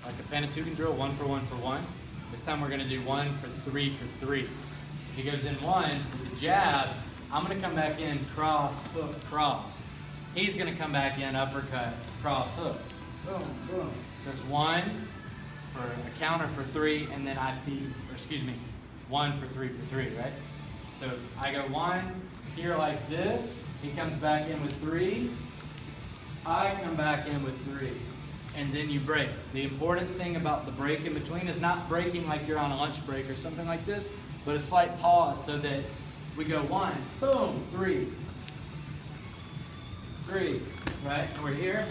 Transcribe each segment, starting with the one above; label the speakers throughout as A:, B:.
A: like a Panatuken drill, 1 for 1 for 1. This time we're going to do 1 for 3 for 3. If he goes in 1 with the jab, I'm going to come back in, cross, hook, cross. He's going to come back in, uppercut, cross, hook. Boom, boom. So it's 1 for a counter for 3, and then I feed, or excuse me, 1 for 3 for 3, right? So if I go 1 here like this, he comes back in with 3, I come back in with 3, and then you break. The important thing about the break in between is not breaking like you're on a lunch break or something like this, but a slight pause so that we go 1, boom, 3, 3, right? And we're here.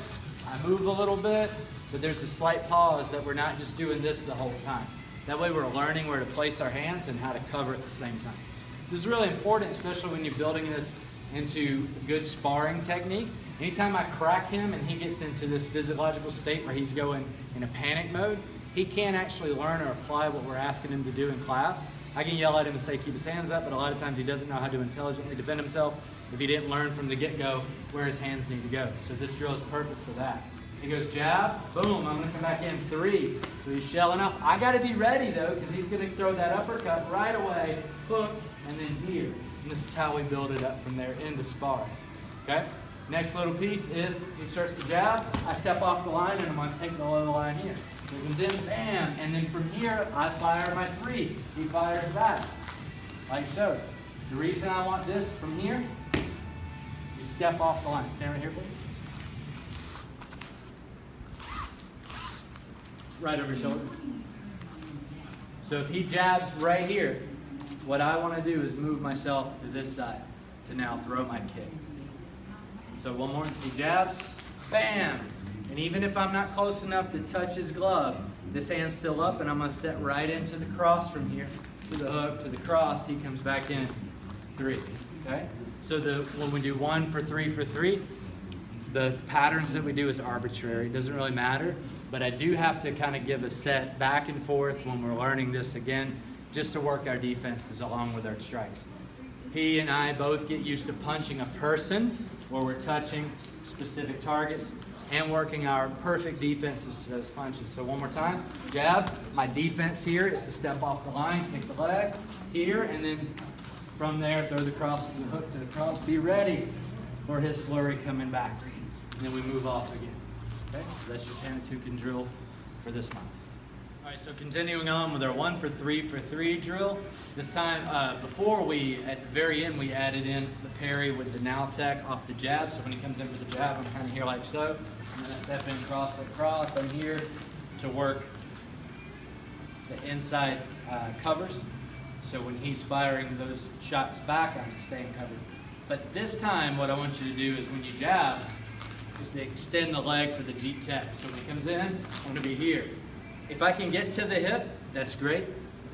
A: I move a little bit, but there's a slight pause that we're not just doing this the whole time. That way we're learning where to place our hands and how to cover at the same time. This is really important, especially when you're building this into good sparring technique. Anytime I crack him and he gets into this physiological state where he's going in a panic mode, he can't actually learn or apply what we're asking him to do in class. I can yell at him and say keep his hands up, but a lot of times he doesn't know how to intelligently defend himself if he didn't learn from the get-go where his hands need to go. So this drill is perfect for that. He goes jab, boom, I'm going to come back in 3. So he's shelling up. I got to be ready though, because he's going to throw that uppercut right away, hook, and then here. And this is how we build it up from there into sparring. Okay? Next little piece is he starts to jab, I step off the line and I'm going to take the low line here. So he comes in, bam, and then from here I fire my 3. He fires that, like so. The reason I want this from here, you step off the line. Stand right here, please. Right over your shoulder. So if he jabs right here, what I want to do is move myself to this side to now throw my kick. So one more, he jabs, bam! And even if I'm not close enough to touch his glove, this hand's still up and I'm going to set right into the cross from here, to the hook, to the cross, he comes back in, 3, okay? So when we do 1 for 3 for 3, the patterns that we do is arbitrary. It doesn't really matter, but I do have to kind of give a set back and forth when we're learning this again, just to work our defenses along with our strikes. He and I both get used to punching a person where we're touching specific targets and working our perfect defenses to those punches. So one more time, jab. My defense here is to step off the line, kick the leg here, and then from there, throw the cross to the hook to the cross. Be ready for his flurry coming back. And then we move off again. Okay, so that's your Panatuken drill for this month. All right, so continuing on with our 1 for 3 for 3 drill. This time, before at the very end, we added in the parry with the now tech off the jab. So when he comes in for the jab, I'm kind of here like so. And then I step in, cross, like cross. I'm here to work the inside covers. So when he's firing those shots back, I'm staying covered. But this time, what I want you to do is when you jab, is to extend the leg for the Jeet tech. So when he comes in, I'm going to be here. If I can get to the hip, that's great.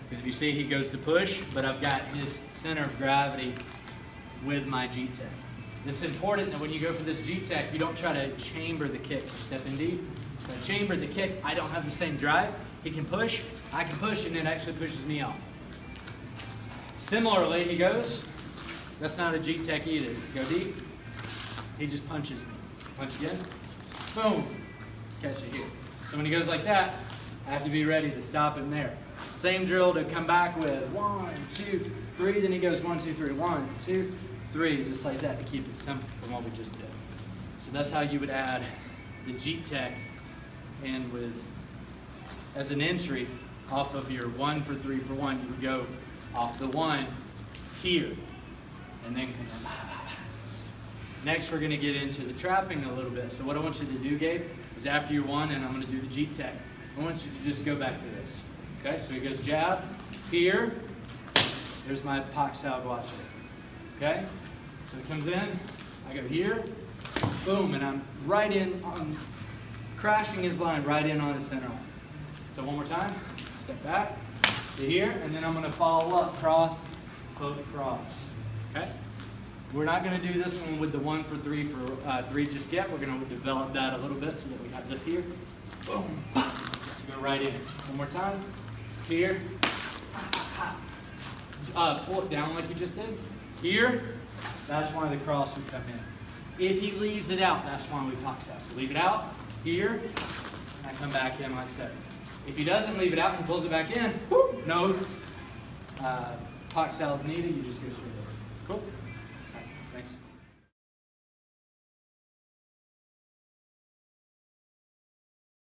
A: Because if you see, he goes to push, but I've got his center of gravity with my Jeet tech. It's important that when you go for this Jeet tech, you don't try to chamber the kick. Step in deep. If I chamber the kick, I don't have the same drive. He can push, I can push, and it actually pushes me off. Similarly, he goes. That's not a Jeet tech either. Go deep. He just punches me. Punch again. Boom. Catch it here. So when he goes like that, I have to be ready to stop him there. Same drill to come back with 1, 2, 3. Then he goes 1, 2, 3. 1, 2, 3. Just like that to keep it simple from what we just did. So that's how you would add the Jeet tech in with, as an entry off of your 1 for 3 for 1. You would go off the 1 here and then come in. Next, we're going to get into the trapping a little bit. So what I want you to do, Gabe, is after your 1, and I'm going to do the Jeet tech, I want you to just go back to this. Okay, so he goes jab, here, there's my Pak Sao Guache. Okay, so he comes in, I go here, boom, and I'm right in, I'm crashing his line right in on his center line. So one more time, step back to here, and then I'm going to follow up, cross, hook, cross. Okay? We're not going to do this one with the 1 for 3 for 3 just yet. We're going to develop that a little bit so that we have this here. Boom. Just go right in. One more time. Here. Pull it down like you just did. Here. That's why the cross would come in. If he leaves it out, that's why we Pak Sao. So leave it out. Here. And I come back in like so. If he doesn't leave it out, he pulls it back in. No talk styles needed. You just go straight over. Cool.